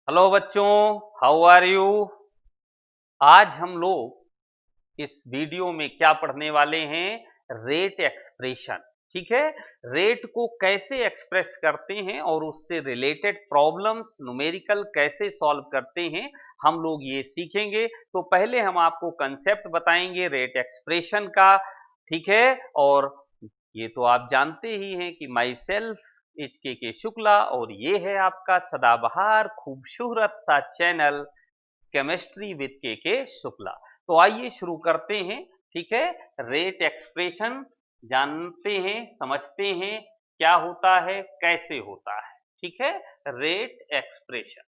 Hello बच्चों, how are you. आज हम लोग इस वीडियो में क्या पढ़ने वाले हैं? Rate expression. ठीक है। रेट को कैसे एक्सप्रेस करते हैं और उससे रिलेटेड प्रॉब्लम्स न्यूमेरिकल कैसे सॉल्व करते हैं, हम लोग ये सीखेंगे। तो पहले हम आपको कंसेप्ट बताएंगे रेट एक्सप्रेशन का। ठीक है। और ये तो आप जानते ही हैं कि माई सेल्फ के शुक्ला, और ये है आपका सदाबहार खूबसूरत सा चैनल केमिस्ट्री विद के शुक्ला। तो आइए शुरू करते हैं। ठीक है। रेट एक्सप्रेशन जानते हैं, समझते हैं क्या होता है, कैसे होता है। ठीक है। रेट एक्सप्रेशन,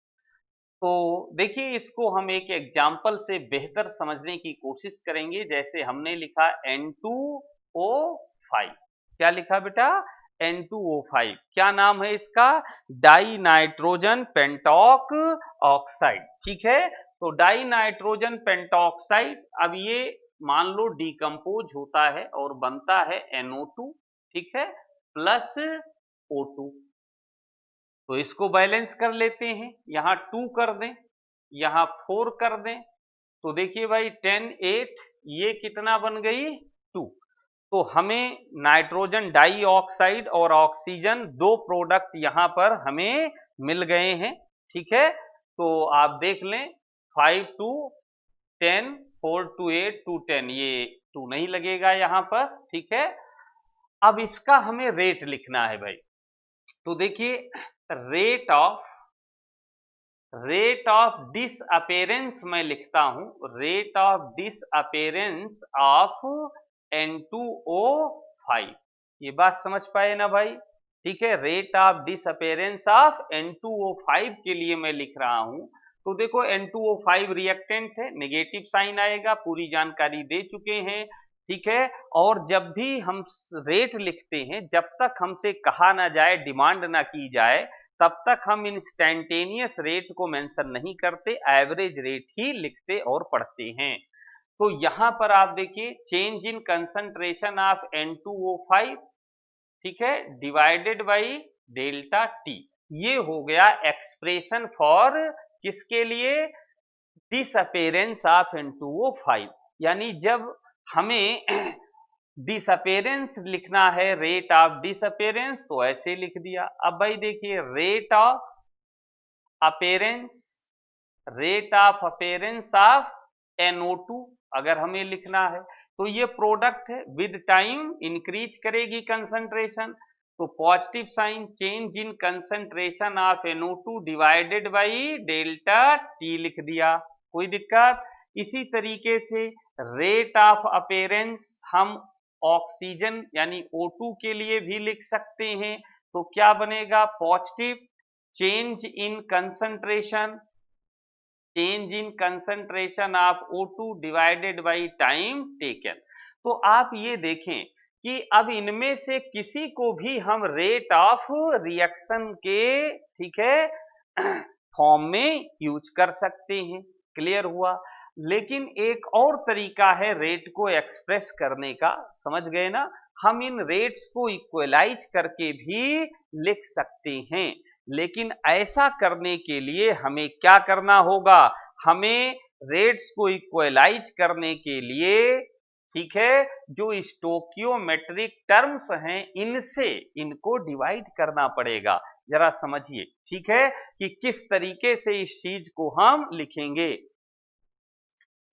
तो देखिए इसको हम एक एग्जाम्पल से बेहतर समझने की कोशिश करेंगे। जैसे हमने लिखा N2O5। क्या लिखा बेटा? N2O5। क्या नाम है इसका? Di nitrogen pentoxide. ठीक है। तो डाई नाइट्रोजन पेंटॉक्साइड, अब ये मान लो डिकम्पोज होता है और बनता है NO2। ठीक है। Plus O2। तो इसको बैलेंस कर लेते हैं। यहां 2 कर दें, यहां 4 कर दें, तो देखिए भाई 10 8, ये कितना बन गई? 2। तो हमें नाइट्रोजन डाई ऑक्साइड और ऑक्सीजन दो प्रोडक्ट यहां पर हमें मिल गए हैं। ठीक है। तो आप देख लें, 5 टू 10, 4 टू 8, 2 10, ये 2 नहीं लगेगा यहां पर। ठीक है। अब इसका हमें रेट लिखना है भाई। तो देखिए, rate of rate of disappearance मैं लिखता हूं, rate of disappearance of N2O5। ये बात समझ पाए ना भाई? ठीक है। Rate of disappearance of N2O5 के लिए मैं लिख रहा हूं। तो देखो N2O5 रिएक्टेंट है, नेगेटिव साइन आएगा, पूरी जानकारी दे चुके हैं। ठीक है। और जब भी हम रेट लिखते हैं, जब तक हमसे कहा ना जाए, डिमांड ना की जाए, तब तक हम इंस्टैन्टेनियस रेट को मेंशन नहीं करते, एवरेज रेट ही लिखते और पढ़ते हैं। तो यहां पर आप देखिए, change in concentration of N2O5, ठीक है, डिवाइडेड बाई डेल्टा टी। ये हो गया एक्सप्रेशन फॉर किसके लिए? Disappearance of N2O5। यानी जब हमें डिसअपेरेंस लिखना है, रेट ऑफ डिसअपेरेंस, तो ऐसे लिख दिया। अब भाई देखिए, rate of appearance, rate of appearance of NO2 अगर हमें लिखना है, तो ये प्रोडक्ट है, विद टाइम इंक्रीज करेगी कंसंट्रेशन। तो positive sign, change in concentration of NO2 divided by delta T लिख दिया। कोई दिक्कत? इसी तरीके से रेट ऑफ अपेरेंस हम ऑक्सीजन यानी O2 के लिए भी लिख सकते हैं। तो क्या बनेगा? Positive change in concentration, change in concentration of O2 divided by time taken. तो आप ये देखें कि अब इनमें से किसी को भी हम रेट ऑफ रिएक्शन के, ठीक है, फॉर्म में यूज कर सकते हैं। क्लियर हुआ? लेकिन एक और तरीका है रेट को एक्सप्रेस करने का, समझ गए ना? हम इन रेट्स को इक्वलाइज करके भी लिख सकते हैं। लेकिन ऐसा करने के लिए हमें क्या करना होगा? हमें रेट्स को इक्वलाइज करने के लिए, ठीक है, जो स्टोकियोमेट्रिक टर्म्स हैं, इनसे इनको डिवाइड करना पड़ेगा। जरा समझिए, ठीक है, कि किस तरीके से इस चीज को हम लिखेंगे।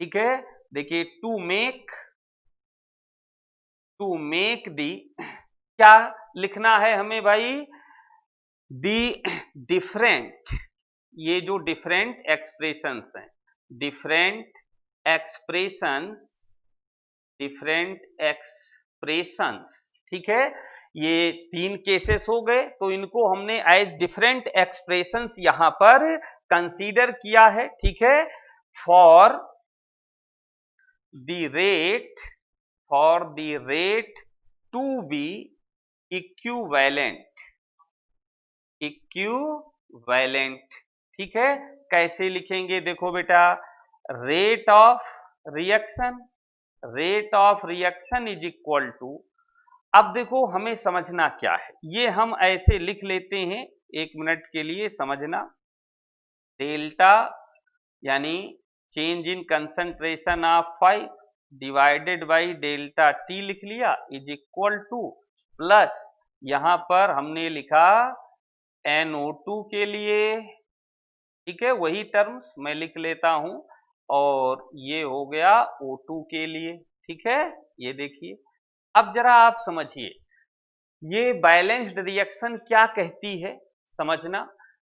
ठीक है। देखिए, टू मेक दी, क्या लिखना है हमें भाई? दी डिफरेंट, ये जो डिफरेंट एक्सप्रेशंस हैं, डिफरेंट एक्सप्रेशंस, डिफरेंट एक्सप्रेशंस, ठीक है, ये 3 केसेस हो गए। तो इनको हमने एज डिफरेंट एक्सप्रेशंस यहां पर कंसीडर किया है। ठीक है। For the rate, for the rate to be equivalent, equivalent. ठीक है। कैसे लिखेंगे? देखो बेटा, rate of reaction, rate of reaction is equal to, अब देखो हमें समझना क्या है, ये हम ऐसे लिख लेते हैं, 1 मिनट के लिए समझना। डेल्टा यानी change in concentration of 5 divided by delta T लिख लिया इज इक्वल टू प्लस यहां पर हमने लिखा NO2 के लिए, ठीक है, वही टर्म्स मैं लिख लेता हूं, और ये हो गया O2 के लिए, ठीक है। ये देखिए, अब जरा आप समझिए ये बैलेंस्ड रिएक्शन क्या कहती है, समझना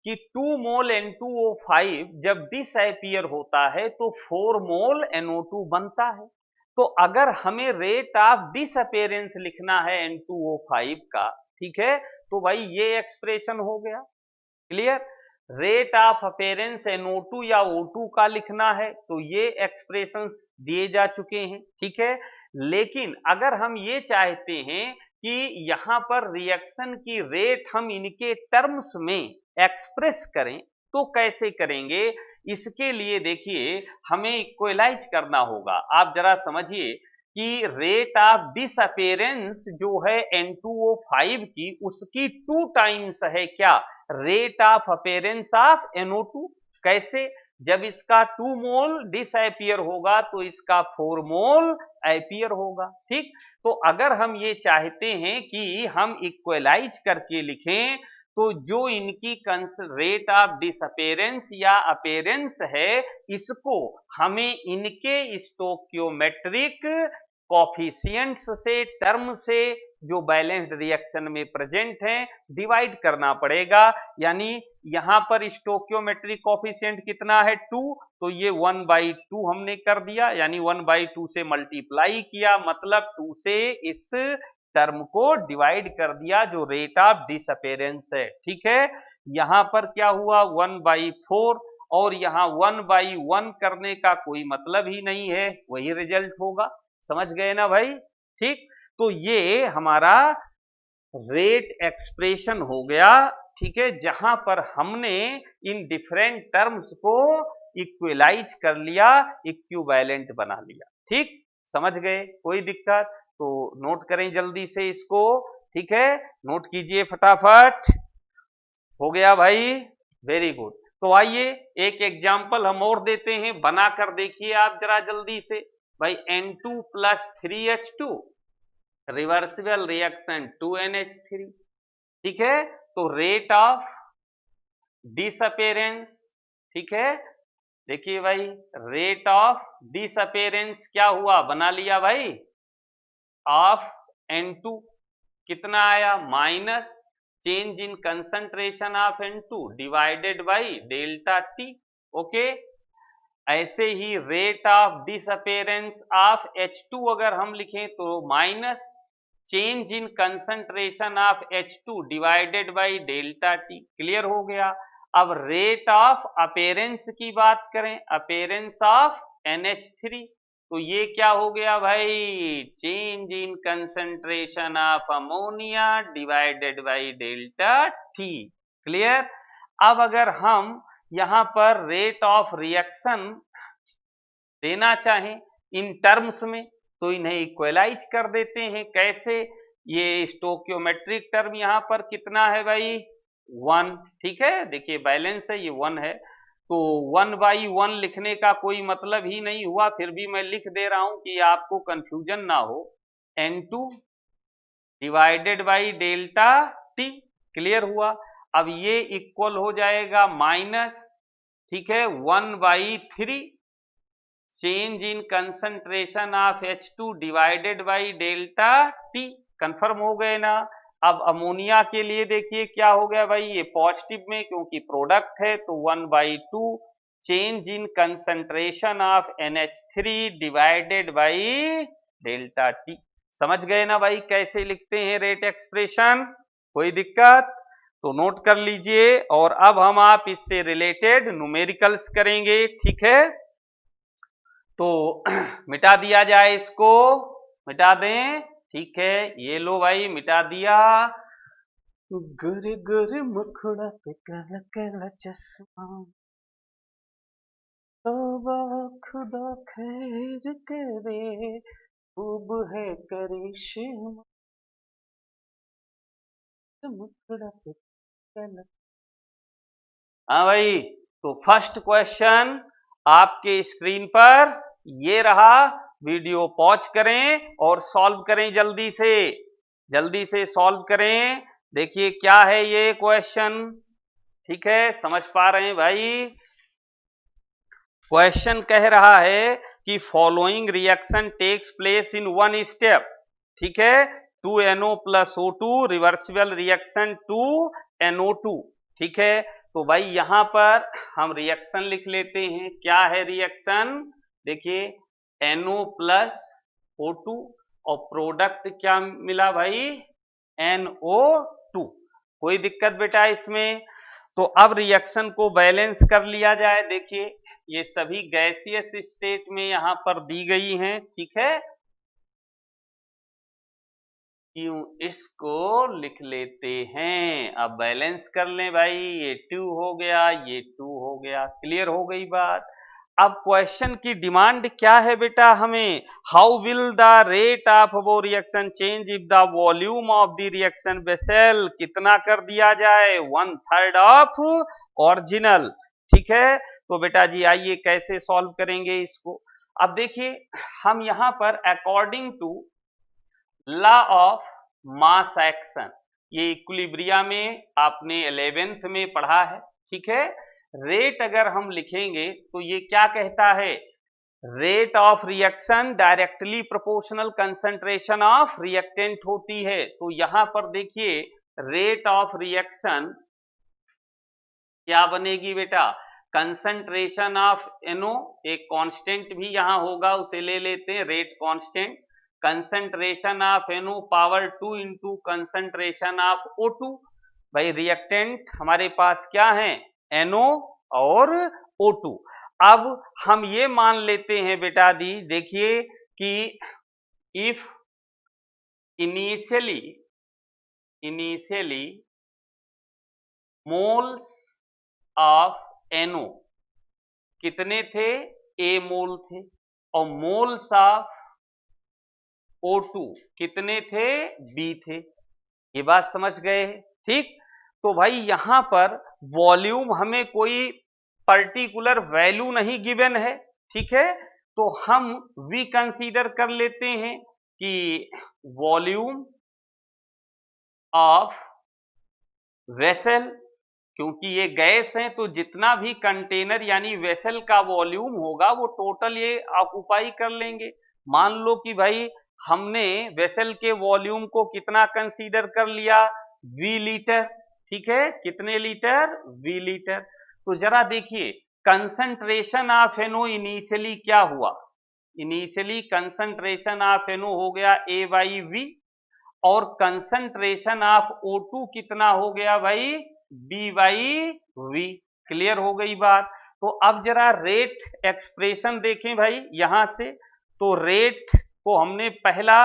कि 2 मोल N2O5 जब डिसअपीयर होता है तो 4 मोल NO2 बनता है। तो अगर हमें रेट ऑफ डिसअपीयरेंस लिखना है N2O5 का, ठीक है, तो भाई ये एक्सप्रेशन हो गया, clear. Rate of appearance NO2 या O2 का लिखना है तो ये एक्सप्रेशंस दिए जा चुके हैं, ठीक है। लेकिन अगर हम ये चाहते हैं कि यहां पर रिएक्शन की रेट हम इनके टर्म्स में एक्सप्रेस करें तो कैसे करेंगे, इसके लिए देखिए हमें इक्वलाइज करना होगा। आप जरा समझिए कि रेट ऑफ डिसअपेरेंस जो है N2O5 की, उसकी 2 टाइम्स है क्या, rate of appearance of NO2। कैसे, जब इसका 2 मोल डिसअपियर होगा तो इसका 4 मोल अपियर होगा, ठीक। तो अगर हम ये चाहते हैं कि हम इक्वलाइज करके लिखें तो जो इनकी रेट ऑफ डिसअपेरेंस या अपेरेंस है, इसको हमें इनके स्टोक्योमेट्रिक कॉफिशिएंट्स से, टर्म से जो बैलेंस्ड रिएक्शन में प्रेजेंट हैं, डिवाइड करना पड़ेगा। यानी यहां पर स्टोक्योमेट्रिक कॉफिशिएंट कितना है 2, तो ये 1/2 हमने कर दिया, यानी 1/2 से मल्टीप्लाई किया, मतलब 2 से इस टर्म को डिवाइड कर दिया जो रेट ऑफ डिसअपेरेंस है, ठीक है। यहां पर क्या हुआ 1/4, और यहां 1/1 करने का कोई मतलब ही नहीं है, वही रिजल्ट होगा, समझ गए ना भाई, ठीक। तो ये हमारा रेट एक्सप्रेशन हो गया, ठीक है, जहां पर हमने इन डिफरेंट टर्म्स को इक्वलाइज कर लिया, इक्विवेलेंट बना लिया, ठीक, समझ गए, कोई दिक्कत तो नोट करें जल्दी से इसको, ठीक है, नोट कीजिए फटाफट। हो गया भाई, वेरी गुड। तो आइए एक एग्जाम्पल हम और देते हैं, बनाकर देखिए आप जरा जल्दी से। भाई N2 + 3H2 reversible reaction 2NH3, ठीक है। तो रेट ऑफ डिसअपेरेंस, ठीक है, देखिए भाई रेट ऑफ डिसअपेरेंस क्या हुआ, बना लिया भाई, ऑफ N2 कितना आया, minus change in concentration of N2 divided by delta T, okay. ऐसे ही rate of disappearance of H2 अगर हम लिखें तो minus change in concentration of H2 divided by delta T, clear हो गया। अब रेट ऑफ अपेरेंस की बात करें, अपेरेंस ऑफ NH3, तो ये क्या हो गया भाई, change in concentration of ammonia divided by delta T, clear. अब अगर हम यहां पर रेट ऑफ रिएक्शन देना चाहें इन टर्म्स में तो इन्हें इक्वलाइज कर देते हैं, कैसे, ये स्टोक्योमेट्रिक टर्म यहां पर कितना है भाई 1, ठीक है, देखिए बैलेंस है, ये 1 है, तो 1/1 लिखने का कोई मतलब ही नहीं हुआ, फिर भी मैं लिख दे रहा हूं कि आपको कंफ्यूजन ना हो। N2 divided by delta T, clear हुआ। अब ये इक्वल हो जाएगा माइनस, ठीक है, 1/3 change in concentration of H2 divided by delta T, confirm हो गए ना। अब अमोनिया के लिए देखिए क्या हो गया भाई, ये पॉजिटिव में क्योंकि प्रोडक्ट है तो 1/2 change in concentration of NH3 divided by delta T, समझ गए ना भाई कैसे लिखते हैं रेट एक्सप्रेशन, कोई दिक्कत तो नोट कर लीजिए। और अब हम आप इससे रिलेटेड न्यूमेरिकल्स करेंगे, ठीक है। तो मिटा दिया जाए इसको, मिटा दें, ठीक है, ये लो भाई मिटा दिया। गोरे गोरे मुखड़ा पे काला काला चश्मा, तौबा खुदा खैर करे, खूब है करिश्मा, मुखड़ा पे काला। हाँ भाई, तो फर्स्ट क्वेश्चन आपके स्क्रीन पर ये रहा, वीडियो पॉज करें और सॉल्व करें, जल्दी से सॉल्व करें। देखिए क्या है ये क्वेश्चन, ठीक है, समझ पा रहे हैं भाई? क्वेश्चन कह रहा है कि following reaction takes place in one step, ठीक है, 2NO + O2 reversible reaction 2NO2, ठीक है। तो भाई यहां पर हम रिएक्शन लिख लेते हैं। क्या है रिएक्शन? देखिए NO + O2 और प्रोडक्ट क्या मिला भाई? NO2। कोई दिक्कत बेटा इसमें? तो अब रिएक्शन को बैलेंस कर लिया जाए। देखिए ये सभी गैसियस स्टेट में यहां पर दी गई हैं, ठीक है। यूं इसको लिख लेते हैं। अब बैलेंस कर लें भाई, ये 2 हो गया, ये 2 हो गया। क्लियर हो गई बात? अब क्वेश्चन की डिमांड क्या है बेटा हमें? How will the rate of वो reaction change if the volume of the reaction vessel कितना कर दिया जाए? 1/3 ऑफ ओरिजिनल, ठीक है। तो बेटा जी आइए कैसे सॉल्व करेंगे इसको। अब देखिए हम यहां पर according to law of mass action, ये इक्विलिब्रिया में आपने 11th में पढ़ा है, ठीक है। रेट अगर हम लिखेंगे तो ये क्या कहता है? Rate of reaction directly proportional concentration of reactant होती है। तो यहां पर देखिए रेट ऑफ रिएक्शन क्या बनेगी बेटा? कंसंट्रेशन ऑफ NO, एक कांस्टेंट भी यहां होगा, उसे ले लेते हैं rate constant. Concentration of NO power 2 into concentration of O2। भाई रिएक्टेंट हमारे पास क्या है? NO और O2। अब हम ये मान लेते हैं बेटा दी, देखिए कि if initially moles of NO कितने थे? A मोल थे। और मोल्स ऑफ O2 कितने थे? B थे। ये बात समझ गए? ठीक। तो भाई यहां पर वॉल्यूम हमें कोई पर्टिकुलर वैल्यू नहीं गिवन है, ठीक है। तो हम वी कंसीडर कर लेते हैं कि वॉल्यूम ऑफ वेसल, क्योंकि ये गैस है तो जितना भी कंटेनर यानी वेसल का वॉल्यूम होगा वो टोटल ये ऑक्युपाई कर लेंगे। मान लो कि भाई हमने वेसल के वॉल्यूम को कितना कंसीडर कर लिया? V लीटर, ठीक है। कितने लीटर? V litre. तो जरा देखिए कंसंट्रेशन ऑफ NO इनिशियली क्या हुआ? इनिशियली कंसंट्रेशन ऑफ NO हो गया A/V और कंसंट्रेशन ऑफ O2 कितना हो गया भाई? B/V। क्लियर हो गई बात? तो अब जरा रेट एक्सप्रेशन देखें भाई यहां से। तो रेट को हमने पहला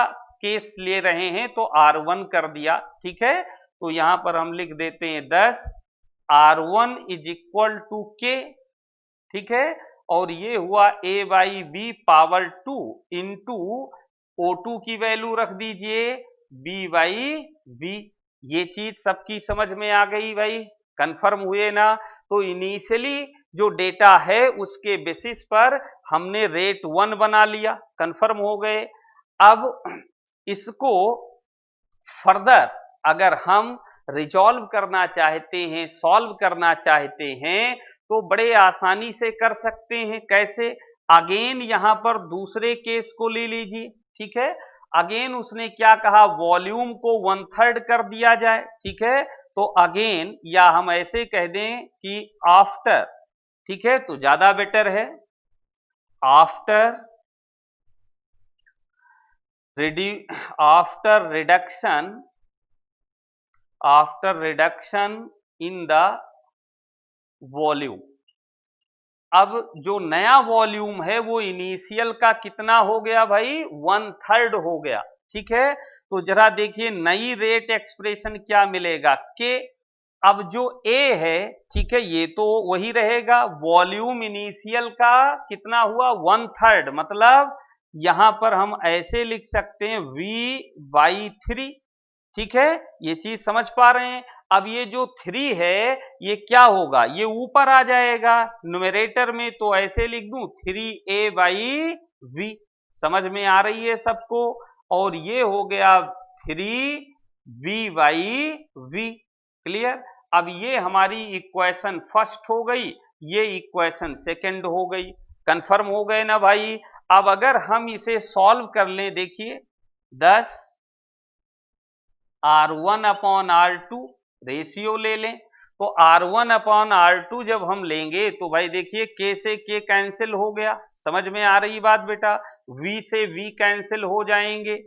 केस ले रहे हैं तो R1 कर दिया, ठीक है। तो यहां पर हम लिख देते हैं 10 R1 = K, ठीक है। और ये हुआ A/B पावर 2 इंटू O2 की वैल्यू रख दीजिए B/V। ये चीज सबकी समझ में आ गई भाई? कंफर्म हुए ना? तो इनिशियली जो डेटा है उसके बेसिस पर हमने रेट 1 बना लिया, कंफर्म हो गए। अब इसको फर्दर अगर हम रिजॉल्व करना चाहते हैं, सॉल्व करना चाहते हैं, तो बड़े आसानी से कर सकते हैं। कैसे? अगेन यहां पर दूसरे केस को ले लीजिए, ठीक है। अगेन उसने क्या कहा? वॉल्यूम को 1/3 कर दिया जाए, ठीक है। तो अगेन या हम ऐसे कह दें कि आफ्टर, ठीक है, तो ज्यादा बेटर है। After reduction in the volume. अब जो नया वॉल्यूम है वो इनिशियल का कितना हो गया भाई? 1/3 हो गया, ठीक है। तो जरा देखिए नई रेट एक्सप्रेशन क्या मिलेगा? के। अब जो ए है, ठीक है, ये तो वही रहेगा। वॉल्यूम इनिशियल का कितना हुआ? 1/3। मतलब यहां पर हम ऐसे लिख सकते हैं V/3, ठीक है। ये चीज समझ पा रहे हैं? अब ये जो 3 है ये क्या होगा, ये ऊपर आ जाएगा न्यूमरेटर में, तो ऐसे लिख दूं 3a/v। समझ में आ रही है सबको? और ये हो गया 3b/v। क्लियर? अब ये हमारी इक्वेशन फर्स्ट हो गई, ये इक्वेशन सेकंड हो गई। कंफर्म हो गए ना भाई? अब अगर हम इसे सॉल्व कर लें, देखिए 10 R1/R2 रेशियो ले लें, तो R1/R2 जब हम लेंगे तो भाई देखिए K से K कैंसिल हो गया। समझ में आ रही बात बेटा? V से V कैंसिल हो जाएंगे,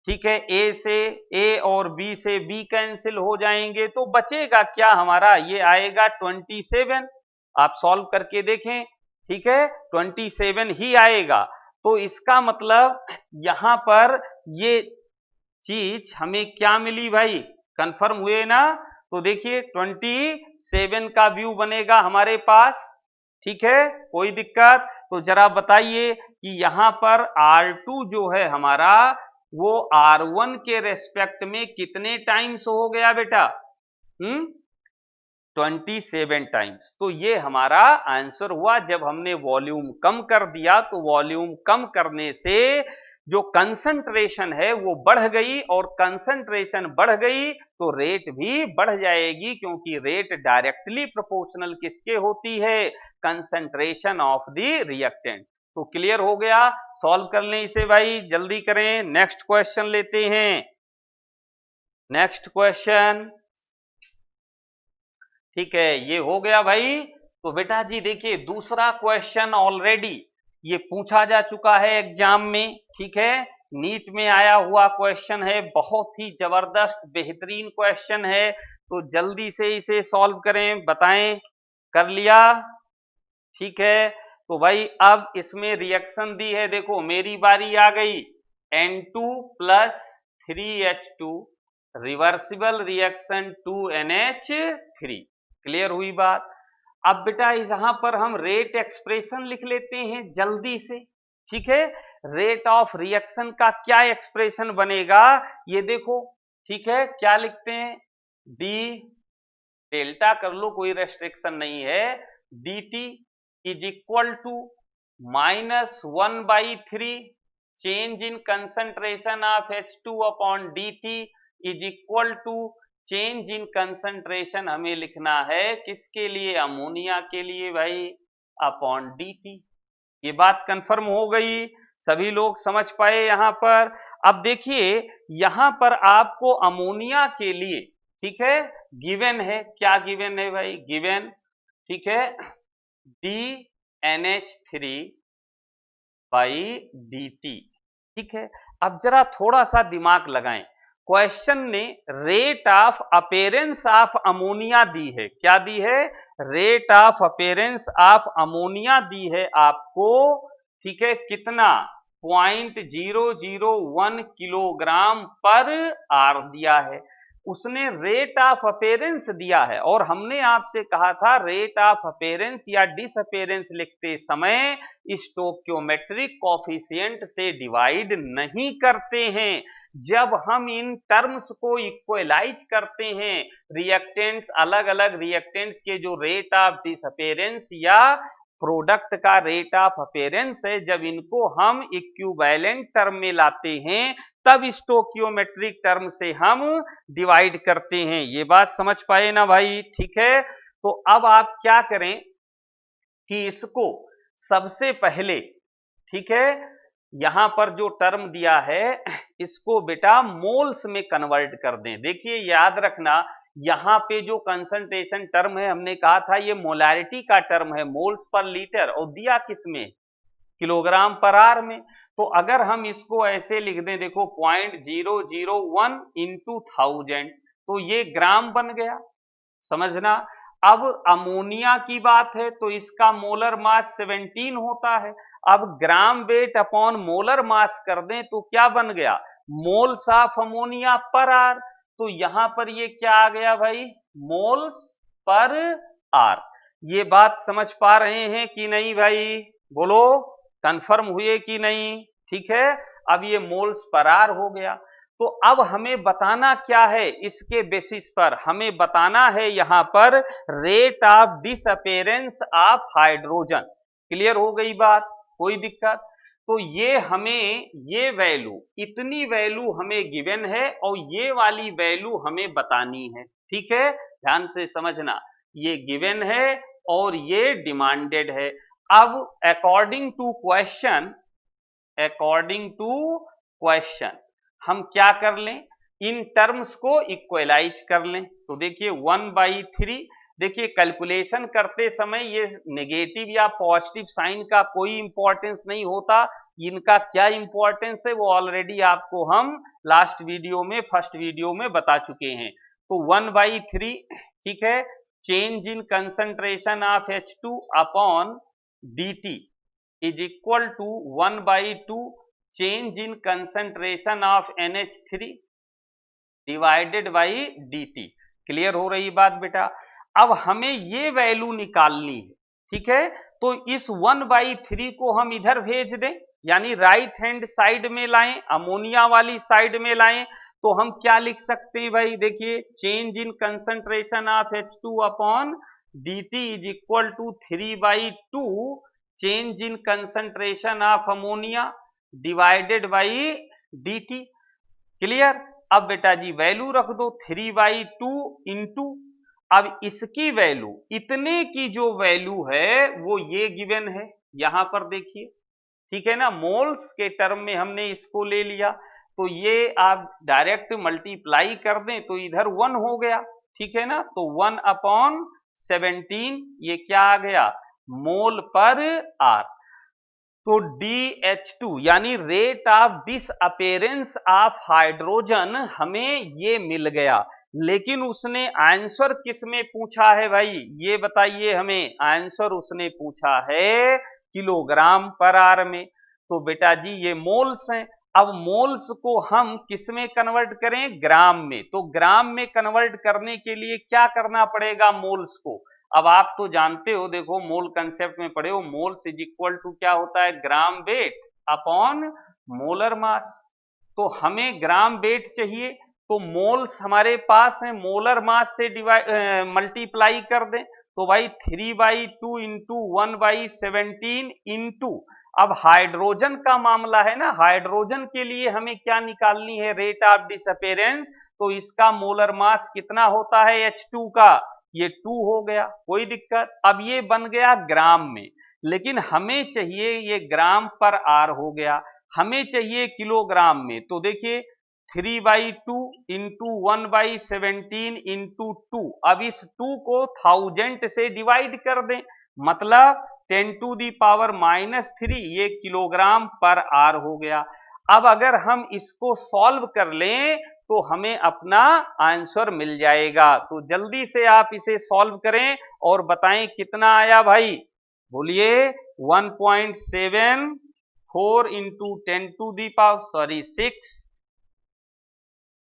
ठीक है, A से A और B से B कैंसिल हो जाएंगे, तो बचेगा क्या हमारा, ये आएगा 27। आप सॉल्व करके देखें, ठीक है, 27 ही आएगा। तो इसका मतलब यहां पर ये चीज हमें क्या मिली भाई, कंफर्म हुए ना? तो देखिए 27 का व्यू बनेगा हमारे पास, ठीक है, कोई दिक्कत? तो जरा बताइए कि यहां पर R2 जो है हमारा वो R1 के रेस्पेक्ट में कितने टाइम्स हो गया बेटा? 27 टाइम्स। तो ये हमारा आंसर हुआ। जब हमने वॉल्यूम कम कर दिया तो वॉल्यूम कम करने से जो कंसंट्रेशन है वो बढ़ गई, और कंसंट्रेशन बढ़ गई तो रेट भी बढ़ जाएगी, क्योंकि रेट डायरेक्टली प्रोपोर्शनल किसके होती है, कंसंट्रेशन ऑफ द रिएक्टेंट। तो क्लियर हो गया? सॉल्व कर लें इसे भाई, जल्दी करें। नेक्स्ट क्वेश्चन लेते हैं। नेक्स्ट क्वेश्चन, ठीक है, ये हो गया भाई। तो बेटा जी देखिए दूसरा क्वेश्चन ऑलरेडी ये पूछा जा चुका है एग्जाम में, ठीक है, नीट में आया हुआ क्वेश्चन है, बहुत ही जबरदस्त बेहतरीन क्वेश्चन है। तो जल्दी से इसे सॉल्व करें, बताएं। कर लिया? ठीक है, तो भाई अब इसमें रिएक्शन दी है, देखो मेरी बारी आ गई, N2 + 3H2 reversible reaction 2NH3। Clear हुई बात? अब बेटा यहां पर हम रेट एक्सप्रेशन लिख लेते हैं जल्दी से, ठीक है। रेट ऑफ रिएक्शन का क्या एक्सप्रेशन बनेगा ये देखो, ठीक है, क्या लिखते हैं, डी डेल्टा कर लो, कोई रेस्ट्रिक्शन नहीं है, dt is equal to -1/3 change in concentration of H2 upon dt is equal to change in concentration हमें लिखना है किसके लिए, अमोनिया के लिए भाई, अपॉन dt। ये बात कंफर्म हो गई, सभी लोग समझ पाए यहां पर। अब देखिए यहां पर आपको अमोनिया के लिए, ठीक है, गिवन है, क्या गिवन है भाई, गिवन, ठीक है, DNH3/dt, ठीक है। अब जरा थोड़ा सा दिमाग लगाएं, क्वेश्चन ने rate of appearance of ammonia दी है, क्या दी है, rate of appearance of ammonia दी है आपको, ठीक है, कितना, 0.001 किलोग्राम पर आर दिया है, उसने रेट ऑफ अपीयरेंस दिया है, और हमने आपसे कहा था रेट ऑफ अपीयरेंस या डिसअपीयरेंस लिखते समय स्टोइकियोमेट्रिक कोफिशिएंट से डिवाइड नहीं करते हैं। जब हम इन टर्म्स को इक्वलाइज करते हैं, रिएक्टेंट्स, अलग अलग रिएक्टेंट्स के जो रेट ऑफ डिसअपीयरेंस या प्रोडक्ट का रेट ऑफ अपीयरेंस है, जब इनको हम इक्विवेलेंट टर्म में लाते हैं तब स्टोइकियोमेट्रिक टर्म से हम डिवाइड करते हैं। ये बात समझ पाए ना भाई, ठीक है। तो अब आप क्या करें कि इसको सबसे पहले, ठीक है, यहां पर जो टर्म दिया है इसको बेटा मोल्स में कन्वर्ट कर दें। देखिए याद रखना, यहां पे जो कंसंट्रेशन टर्म है हमने कहा था ये मोलैरिटी का टर्म है, मोल्स पर लीटर, और दिया किसमें, किलोग्राम पर आर में। तो अगर हम इसको ऐसे लिख दें, देखो 0.001 इंटू 1000, तो ये ग्राम बन गया, समझना। अब अमोनिया की बात है तो इसका मोलर मास 17 होता है, अब gram weight upon molar mass कर दें तो क्या बन गया, मोल्स ऑफ अमोनिया पर आर। तो यहां पर ये क्या आ गया भाई, मोल्स पर आर। ये बात समझ पा रहे हैं कि नहीं भाई, बोलो, कंफर्म हुए कि नहीं, ठीक है। अब ये मोल्स पर आर हो गया। तो अब हमें बताना क्या है, इसके बेसिस पर हमें बताना है यहां पर rate of disappearance of hydrogen. Clear हो गई बात, कोई दिक्कत? तो ये हमें ये वैल्यू, इतनी वैल्यू हमें गिवन है और ये वाली वैल्यू हमें बतानी है। ठीक है, ध्यान से समझना, ये गिवन है और ये डिमांडेड है। अब अकॉर्डिंग टू क्वेश्चन हम क्या कर लें, इन टर्म्स को इक्वलाइज कर लें। तो देखिए 1/3, देखिए कैलकुलेशन करते समय ये नेगेटिव या पॉजिटिव साइन का कोई इंपॉर्टेंस नहीं होता, इनका क्या इंपॉर्टेंस है वो ऑलरेडी आपको हम लास्ट वीडियो में, फर्स्ट वीडियो में बता चुके हैं। तो 1/3, ठीक है, change in concentration of H2 upon dt is equal to 1/2 change in concentration of NH3 divided by dt। Clear हो रही बात बेटा? अब हमें ये वैल्यू निकालनी है, ठीक है, तो इस 1/3 को हम इधर भेज दें, यानी राइट हैंड साइड में लाएं, अमोनिया वाली साइड में लाएं। तो हम क्या लिख सकते हैं भाई, देखिए change in concentration of H2 upon dt is equal to 3/2 change in concentration of ammonia divided by dt। Clear? अब बेटा जी वैल्यू रख दो 3/2 इंटू, अब इसकी वैल्यू, इतने की जो वैल्यू है वो ये गिवन है यहां पर देखिए, ठीक है ना, मोल्स के टर्म में हमने इसको ले लिया। तो ये आप डायरेक्ट मल्टीप्लाई कर दें तो इधर 1 हो गया, ठीक है ना, तो 1/17 ये क्या आ गया, मोल पर आर। तो DH2 यानी rate of disappearance of hydrogen हमें ये मिल गया। लेकिन उसने आंसर किस में पूछा है भाई, ये बताइए हमें, आंसर उसने पूछा है किलोग्राम पर आर में। तो बेटा जी ये मोल्स हैं, अब मोल्स को हम किस में कन्वर्ट करें, ग्राम में। तो ग्राम में कन्वर्ट करने के लिए क्या करना पड़ेगा, मोल्स को, अब आप तो जानते हो, देखो मोल कंसेप्ट में पढ़े हो, मोल्स इज इक्वल टू क्या होता है, gram weight upon molar mass. तो हमें ग्राम वेट चाहिए, तो मोल्स हमारे पास है, मोलर मास से डिवाइड मल्टीप्लाई कर दें। तो भाई 3/2 इंटू 1/17 इंटू, अब हाइड्रोजन का मामला है ना, हाइड्रोजन के लिए हमें क्या निकालनी है, रेट ऑफ डिसअपेरेंस। तो इसका मोलर मास कितना होता है H2 का, ये 2 हो गया, कोई दिक्कत? अब ये बन गया ग्राम में, लेकिन हमें चाहिए ये ग्राम पर आर हो गया, हमें चाहिए किलोग्राम में। तो देखिए 3/2 इंटू 1/17 इंटू 2, अब इस 2 को 1000 से डिवाइड कर दें, मतलब 10⁻³ ये किलोग्राम पर आर हो गया। अब अगर हम इसको सॉल्व कर लें तो हमें अपना आंसर मिल जाएगा। तो जल्दी से आप इसे सॉल्व करें और बताएं कितना आया भाई, बोलिए 1.74 इंटू 6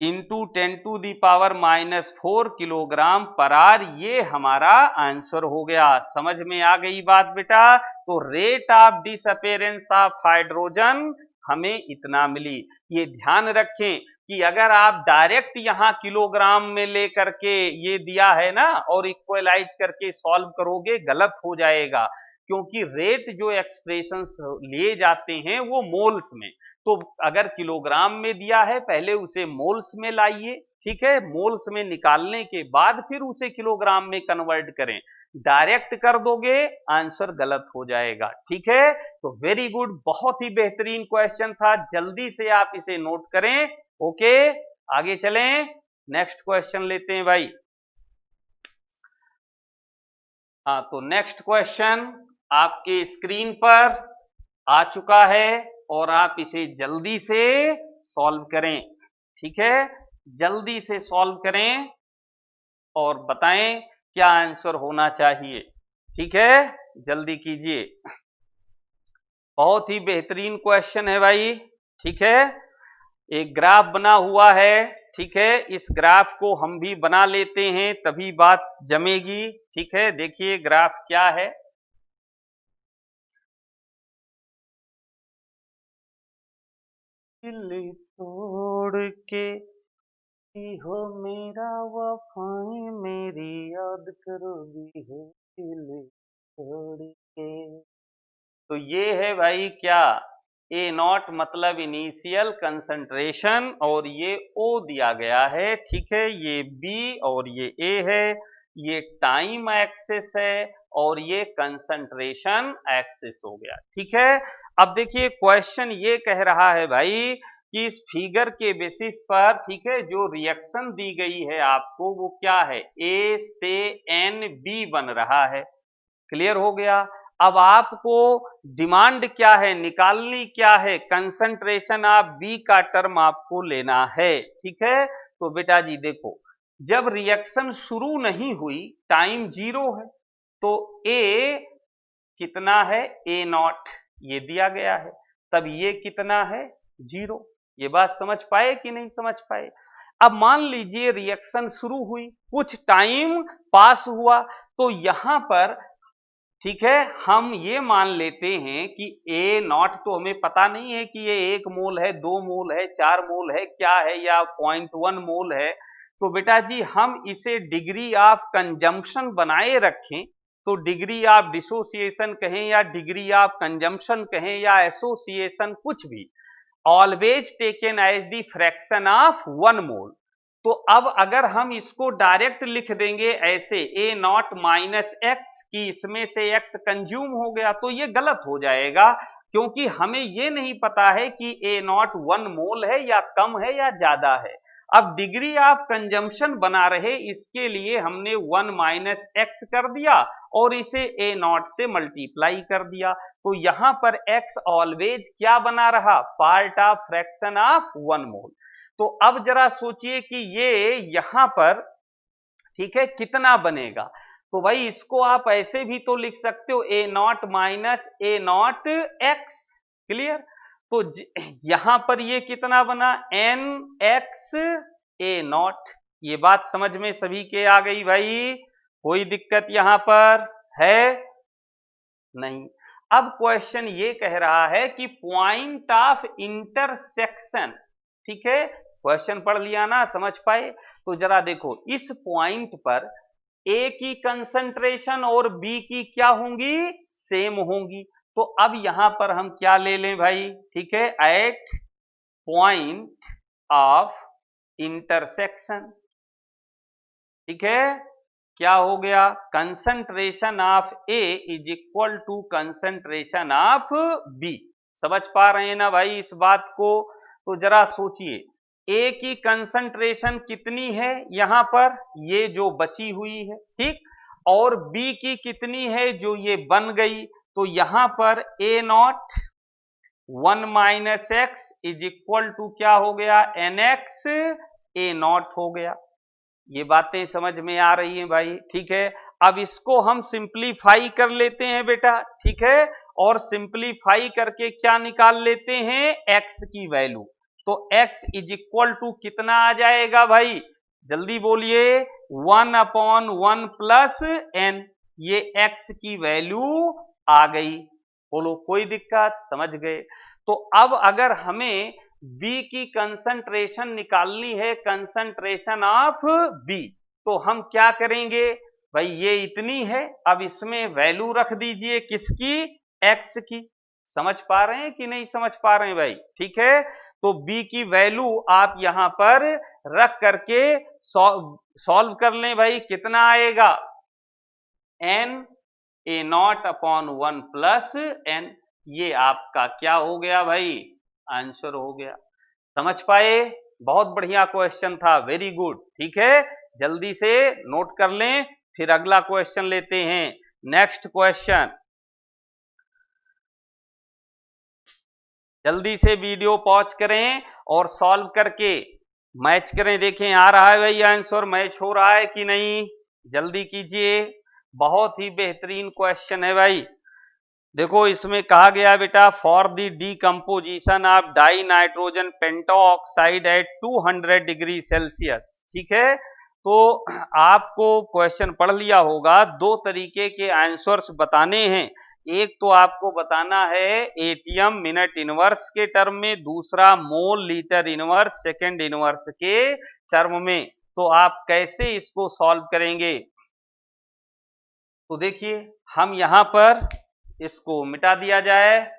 इंटू 10⁻⁻4 किलोग्राम पर आर, ये हमारा आंसर हो गया। समझ में आ गई बात बेटा? तो rate of disappearance of hydrogen हमें इतना मिली। ये ध्यान रखें कि अगर आप डायरेक्ट यहां किलोग्राम में लेकर के ये दिया है ना और इक्वलाइज करके सॉल्व करोगे, गलत हो जाएगा, क्योंकि रेट जो एक्सप्रेशंस लिए जाते हैं वो मोल्स में। तो अगर किलोग्राम में दिया है पहले उसे मोल्स में लाइए, ठीक है, मोल्स में निकालने के बाद फिर उसे किलोग्राम में कन्वर्ट करें, डायरेक्ट कर दोगे आंसर गलत हो जाएगा, ठीक है। तो वेरी गुड, बहुत ही बेहतरीन क्वेश्चन था, जल्दी से आप इसे नोट करें। ओके, आगे चलें, नेक्स्ट क्वेश्चन लेते हैं भाई। हाँ, तो नेक्स्ट क्वेश्चन आपके स्क्रीन पर आ चुका है और आप इसे जल्दी से सॉल्व करें, ठीक है, जल्दी से सॉल्व करें और बताएं क्या आंसर होना चाहिए, ठीक है, जल्दी कीजिए। बहुत ही बेहतरीन क्वेश्चन है भाई, ठीक है। एक ग्राफ बना हुआ है, ठीक है, इस ग्राफ को हम भी बना लेते हैं तभी बात जमेगी, ठीक है। देखिए ग्राफ क्या है, दिल छोड़ के हो मेरा वफाएं मेरी याद करोगी हो दिल छोड़ के। तो ये है भाई क्या, ए नॉट मतलब इनिशियल कंसंट्रेशन और ये ओ दिया गया है, ठीक है। ये बी और ये ए है, ये टाइम एक्सिस है और ये कंसंट्रेशन एक्सिस हो गया, ठीक है। अब देखिए क्वेश्चन ये कह रहा है भाई कि इस फिगर के बेसिस पर, ठीक है, जो रिएक्शन दी गई है आपको वो क्या है, ए से एन बी बन रहा है। क्लियर हो गया। अब आपको डिमांड क्या है, निकालनी क्या है, कंसंट्रेशन ऑफ बी का टर्म आपको लेना है, ठीक है। तो बेटा जी देखो, जब रिएक्शन शुरू नहीं हुई, टाइम 0 है, तो ए कितना है, ए नॉट ये दिया गया है, तब ये कितना है, 0। ये बात समझ पाए कि नहीं समझ पाए। अब मान लीजिए रिएक्शन शुरू हुई, कुछ टाइम पास हुआ, तो यहां पर, ठीक है, हम ये मान लेते हैं कि ए नॉट तो हमें पता नहीं है कि ये 1 मोल है, 2 मोल है, 4 मोल है, क्या है, या 0.1 मोल है। तो बेटा जी हम इसे डिग्री ऑफ कंजम्पशन बनाए रखें, तो डिग्री ऑफ डिसोसिएशन कहें या डिग्री ऑफ कंजम्पशन कहें या एसोसिएशन, कुछ भी, always taken as the fraction of 1 mole. तो अब अगर हम इसको डायरेक्ट लिख देंगे ऐसे, ए नॉट माइनस एक्स, कि इसमें से एक्स कंज्यूम हो गया, तो ये गलत हो जाएगा, क्योंकि हमें ये नहीं पता है कि ए नॉट 1 मोल है या कम है या ज्यादा है। अब डिग्री ऑफ कंजम्पशन बना रहे, इसके लिए हमने 1 माइनस एक्स कर दिया और इसे ए नॉट से मल्टीप्लाई कर दिया, तो यहां पर एक्स ऑलवेज क्या बना रहा, part of fraction of 1 mole. तो अब जरा सोचिए कि ये यहां पर, ठीक है, कितना बनेगा। तो भाई इसको आप ऐसे भी तो लिख सकते हो, a naught minus a naught x. Clear. तो यहां पर ये कितना बना, एन एक्स ए नॉट। ये बात समझ में सभी के आ गई भाई, कोई दिक्कत यहां पर है नहीं। अब क्वेश्चन ये कह रहा है कि पॉइंट ऑफ इंटरसेक्शन, ठीक है, क्वेश्चन पढ़ लिया ना, समझ पाए। तो जरा देखो इस पॉइंट पर ए की कंसंट्रेशन और बी की क्या होंगी, सेम होंगी। तो अब यहां पर हम क्या ले लें भाई, ठीक है, एट पॉइंट ऑफ इंटरसेक्शन, ठीक है, क्या हो गया, concentration of A is equal to concentration of B. समझ पा रहे हैं ना भाई इस बात को। तो जरा सोचिए, ए की कंसंट्रेशन कितनी है यहां पर, ये जो बची हुई है, ठीक, और बी की कितनी है, जो ये बन गई। तो यहां पर a naught 1 minus x is equal to क्या हो गया, एन एक्स ए नॉट हो गया। ये बातें समझ में आ रही हैं भाई, ठीक है। अब इसको हम सिंप्लीफाई कर लेते हैं बेटा, ठीक है, और सिंप्लीफाई करके क्या निकाल लेते हैं, x की वैल्यू। तो x इज इक्वल टू कितना आ जाएगा भाई, जल्दी बोलिए, 1/1 प्लस n। ये x की वैल्यू आ गई, बोलो कोई दिक्कत, समझ गए। तो अब अगर हमें B की कंसंट्रेशन निकालनी है, कंसंट्रेशन ऑफ B, तो हम क्या करेंगे भाई, ये इतनी है, अब इसमें वैल्यू रख दीजिए किसकी, X की। समझ पा रहे हैं कि नहीं समझ पा रहे हैं भाई, ठीक है। तो B की वैल्यू आप यहां पर रख करके सॉल्व कर लें भाई, कितना आएगा, n A not upon 1 plus n। ये आपका क्या हो गया भाई, आंसर हो गया। समझ पाए, बहुत बढ़िया क्वेश्चन था, वेरी गुड, ठीक है। जल्दी से नोट कर लें, फिर अगला क्वेश्चन लेते हैं। नेक्स्ट क्वेश्चन, जल्दी से वीडियो पॉज करें और सॉल्व करके मैच करें, देखें आ रहा है भाई आंसर, मैच हो रहा है कि नहीं, जल्दी कीजिए। बहुत ही बेहतरीन क्वेश्चन है भाई। देखो इसमें कहा गया बेटा, for the decomposition of dinitrogen pentoxide at 200 degree Celsius, ठीक है। तो आपको क्वेश्चन पढ़ लिया होगा, दो तरीके के आंसर्स बताने हैं। एक तो आपको बताना है एटीएम मिनट इनवर्स के टर्म में, दूसरा mole litre inverse second inverse के टर्म में। तो आप कैसे इसको सॉल्व करेंगे? तो देखिए हम यहां पर इसको मिटा दिया जाए।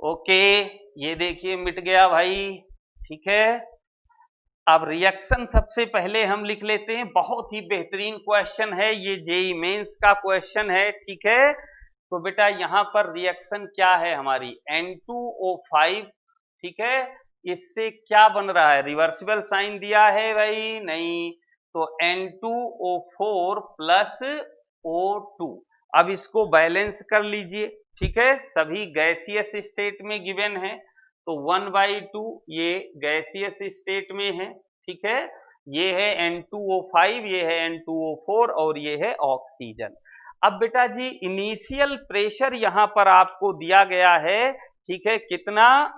ओके, ये देखिए मिट गया भाई, ठीक है। अब रिएक्शन सबसे पहले हम लिख लेते हैं, बहुत ही बेहतरीन क्वेश्चन है ये, जेईई मेंस का क्वेश्चन है, ठीक है। तो बेटा यहां पर रिएक्शन क्या है हमारी, N2O5, ठीक है। इससे क्या बन रहा है, रिवर्सिबल साइन दिया है भाई, नहीं, तो N2O4 प्लस O2। अब इसको बैलेंस कर लीजिए, ठीक है, सभी गैसियस स्टेट में गिवन है, तो 1/2 ये गैसियस स्टेट में है, ठीक है। ये है N2O5, ये है N2O4 और ये है ऑक्सीजन। अब बेटा जी इनिशियल प्रेशर यहां पर आपको दिया गया है, ठीक है, कितना,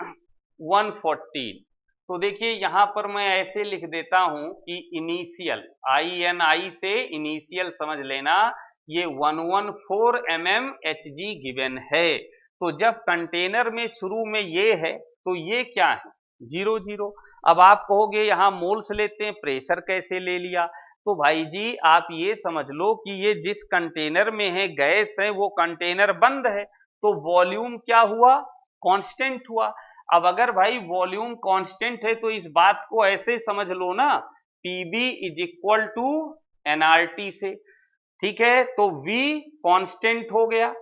114। तो देखिए यहां पर मैं ऐसे लिख देता हूं कि इनिशियल, INI से इनिशियल समझ लेना, ये 114 mmHg गिवन है। तो जब कंटेनर में शुरू में ये है तो ये क्या है, 0 अब आप कहोगे यहां मोल्स लेते हैं, प्रेशर कैसे ले लिया? तो भाई जी आप ये समझ लो कि ये जिस कंटेनर में है गैस है वो कंटेनर बंद है, तो वॉल्यूम क्या हुआ, कांस्टेंट हुआ। अब अगर भाई वॉल्यूम कांस्टेंट है तो इस बात को ऐसे समझ लो ना, PV is equal to nRT से, ठीक है। तो V कांस्टेंट हो गया,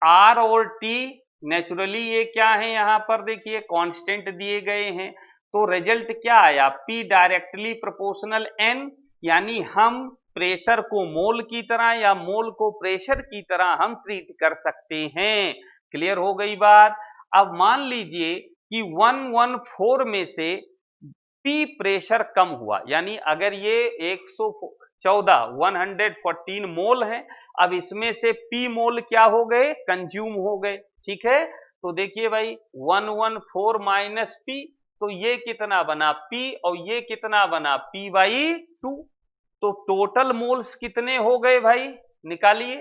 R और T नेचुरली ये क्या है, यहां पर देखिए कांस्टेंट दिए गए हैं, तो रिजल्ट क्या आया, P डायरेक्टली प्रोपोर्शनल N, यानी हम प्रेशर को मोल की तरह या मोल को प्रेशर की तरह हम ट्रीट कर सकते हैं। क्लियर हो गई बात? अब मान लीजिए कि 114 में से P प्रेशर कम हुआ, यानी अगर ये 114 मोल है, अब इसमें से P मोल क्या हो गए, कंज्यूम हो गए, ठीक है। तो देखिए भाई 114 माइनस P, तो ये कितना बना P और ये कितना बना P/2। तो टोटल मोल्स कितने हो गए भाई, निकालिए,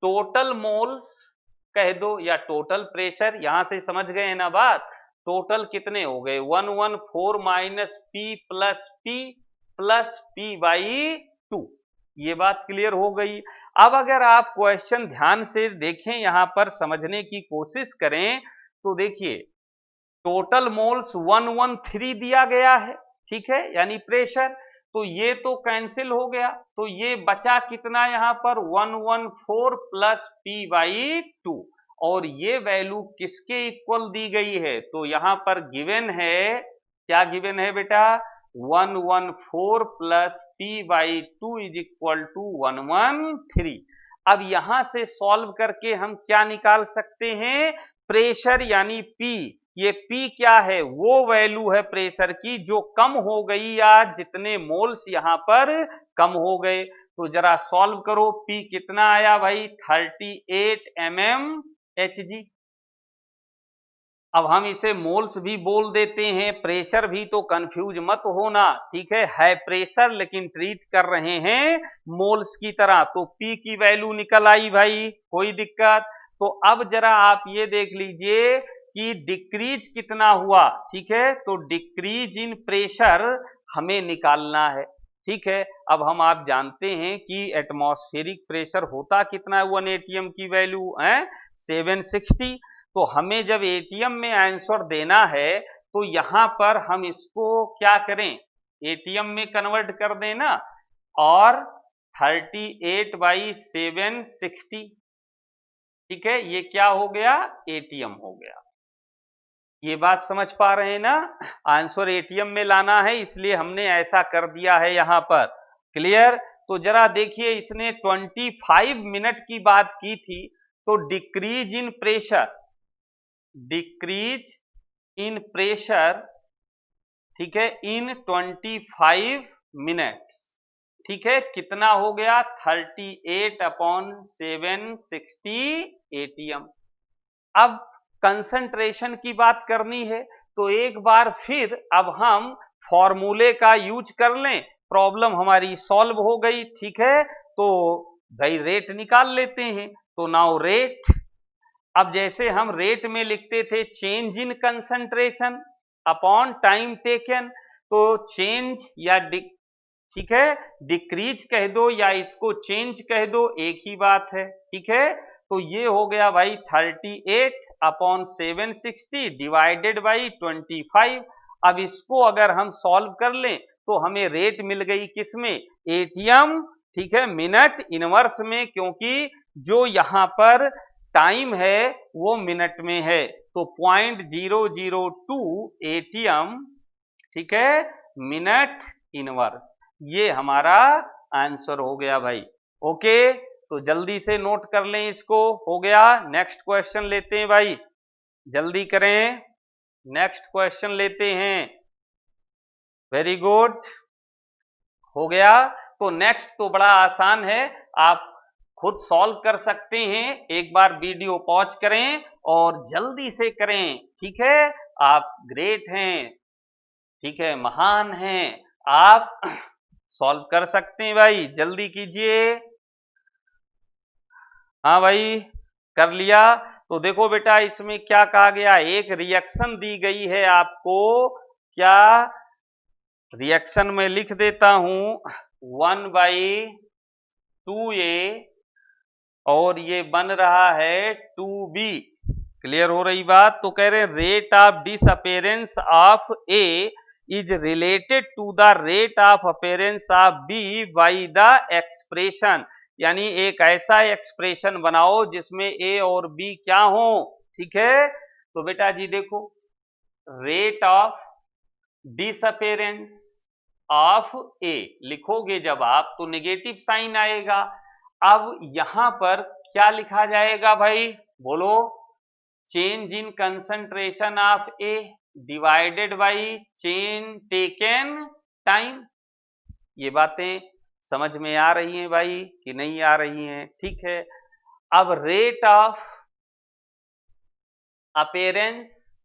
टोटल मोल्स कह दो या टोटल प्रेशर, यहां से समझ गए ना बात, टोटल कितने हो गए, 114 माइनस P प्लस P/2। ये बात क्लियर हो गई। अब अगर आप क्वेश्चन ध्यान से देखें, यहां पर समझने की कोशिश करें, तो देखिए टोटल मोल्स 113 दिया गया है, ठीक है, यानी प्रेशर, तो ये तो कैंसिल हो गया, तो ये बचा कितना यहां पर 114 प्लस P/2, और ये वैल्यू किसके इक्वल दी गई है, तो यहां पर गिवन है, क्या गिवन है बेटा, 114 plus P/2 is equal to 113। अब यहां से सॉल्व करके हम क्या निकाल सकते हैं, प्रेशर यानी P, ये P क्या है, वो वैल्यू है प्रेशर की जो कम हो गई या जितने मोल्स यहां पर कम हो गए। तो जरा सॉल्व करो, P कितना आया भाई, 38 mmHg। अब हम इसे मोल्स भी बोल देते हैं, प्रेशर भी, तो कंफ्यूज मत होना, ठीक है प्रेशर लेकिन ट्रीट कर रहे हैं मोल्स की तरह। तो P की वैल्यू निकल आई भाई, कोई दिक्कत? तो अब जरा आप ये देख लीजिए कि डिक्रीज कितना हुआ, ठीक है, तो डिक्रीज इन प्रेशर हमें निकालना है, ठीक है। अब हम आप जानते हैं कि एटमॉस्फेरिक प्रेशर होता कितना है, 1 atm की वैल्यू है 760। तो हमें जब एटीएम में आंसर देना है तो यहां पर हम इसको क्या करें, एटीएम में कन्वर्ट कर देना, और 38/760, ठीक है, ये क्या हो गया, एटीएम हो गया। ये बात समझ पा रहे हैं ना, आंसर एटीएम में लाना है इसलिए हमने ऐसा कर दिया है यहां पर। क्लियर? तो जरा देखिए इसने 25 मिनट की बात की थी, तो decrease in pressure, decrease in pressure, ठीक है, इन 25 मिनट्स, ठीक है, कितना हो गया, 38/760 एटीएम। अब कंसंट्रेशन की बात करनी है, तो एक बार फिर अब हम फॉर्मूले का यूज कर लें, प्रॉब्लम हमारी सॉल्व हो गई, ठीक है। तो भाई रेट निकाल लेते हैं, तो नाउ रेट अब जैसे हम रेट में लिखते थे change in concentration upon time taken, तो चेंज या ठीक है डिक्रीज कह दो या इसको चेंज कह दो, एक ही बात है। ठीक है, तो ये हो गया भाई 38 अपॉन 760 डिवाइडेड बाई 25। अब इसको अगर हम सॉल्व कर लें तो हमें रेट मिल गई किसमें, एटीएम, ठीक है, मिनट इनवर्स में, क्योंकि जो यहां पर टाइम है वो मिनट में है, तो 0.002 एटीएम, ठीक है, मिनट इनवर्स, ये हमारा आंसर हो गया भाई। ओके, तो जल्दी से नोट कर लें इसको, हो गया। नेक्स्ट क्वेश्चन लेते हैं भाई, जल्दी करें, नेक्स्ट क्वेश्चन लेते हैं। वेरी गुड, हो गया। तो नेक्स्ट तो बड़ा आसान है, आप खुद सॉल्व कर सकते हैं, एक बार वीडियो पॉज करें और जल्दी से करें। ठीक है, आप ग्रेट हैं, ठीक है, महान हैं, आप सॉल्व कर सकते हैं भाई, जल्दी कीजिए। हाँ भाई, कर लिया। तो देखो बेटा इसमें क्या कहा गया, एक रिएक्शन दी गई है आपको, क्या रिएक्शन में लिख देता हूं 1/2a और ये बन रहा है 2b। क्लियर हो रही बात? तो कह रहे rate of disappearance of A is related to the rate of appearance of B by the expression, यानी एक ऐसा एक्सप्रेशन बनाओ जिसमें ए और बी क्या हो। ठीक है, तो बेटा जी देखो, रेट ऑफ डिसअपेरेंस ऑफ ए लिखोगे जब आप तो नेगेटिव साइन आएगा। अब यहां पर क्या लिखा जाएगा भाई, बोलो, change in concentration of A divided by change taken time. ये बातें समझ में आ रही हैं भाई कि नहीं आ रही हैं? ठीक है, अब rate of appearance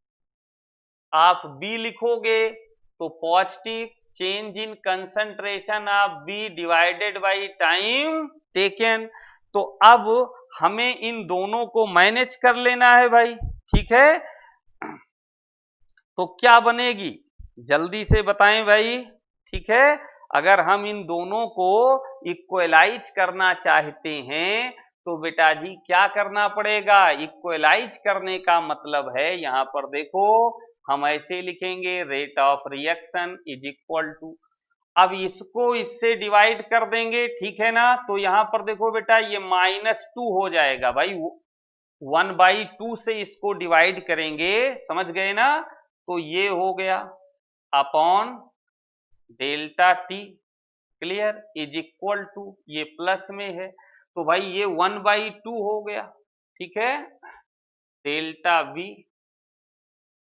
of B लिखोगे तो positive change in concentration of B divided by time taken. तो अब हमें इन दोनों को मैनेज कर लेना है भाई। ठीक है, तो क्या बनेगी, जल्दी से बताएं भाई। ठीक है, अगर हम इन दोनों को इक्वलाइज करना चाहते हैं तो बेटा जी क्या करना पड़ेगा, इक्वलाइज करने का मतलब है, यहां पर देखो हम ऐसे लिखेंगे rate of reaction is equal to, अब इसको इससे डिवाइड कर देंगे, ठीक है ना, तो यहां पर देखो बेटा ये -2 हो जाएगा भाई, 1/2 से इसको डिवाइड करेंगे, समझ गए ना, तो ये हो गया upon delta T, clear, is equal to, ये प्लस में है तो भाई ये 1/2 हो गया, ठीक है, delta we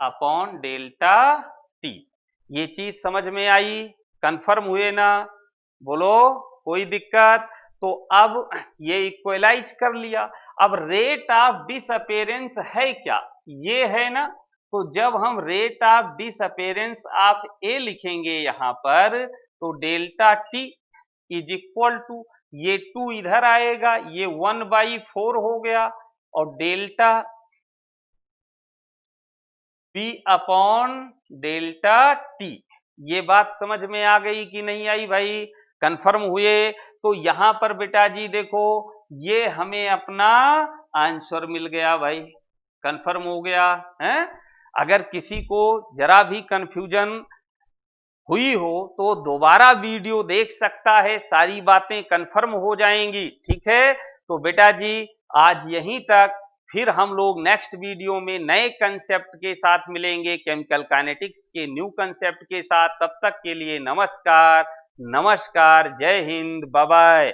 upon delta T. ये चीज समझ में आई, कंफर्म हुए ना, बोलो कोई दिक्कत? तो अब ये इक्वलाइज कर लिया। अब रेट ऑफ डिसअपेरेंस है क्या, ये है ना, तो जब हम rate of disappearance of A लिखेंगे यहां पर तो delta T is equal to, ये 2 इधर आएगा, ये 1/4 हो गया और delta P upon delta T. ये बात समझ में आ गई कि नहीं आई भाई, कंफर्म हुए? तो यहां पर बेटा जी देखो ये हमें अपना आंसर मिल गया भाई, कंफर्म हो गया है। अगर किसी को जरा भी कंफ्यूजन हुई हो तो दोबारा वीडियो देख सकता है, सारी बातें कंफर्म हो जाएंगी। ठीक है, तो बेटा जी आज यहीं तक, फिर हम लोग नेक्स्ट वीडियो में नए कंसेप्ट के साथ मिलेंगे, केमिकल काइनेटिक्स के न्यू कंसेप्ट के साथ। तब तक के लिए नमस्कार, नमस्कार, जय हिंद, बाय बाय।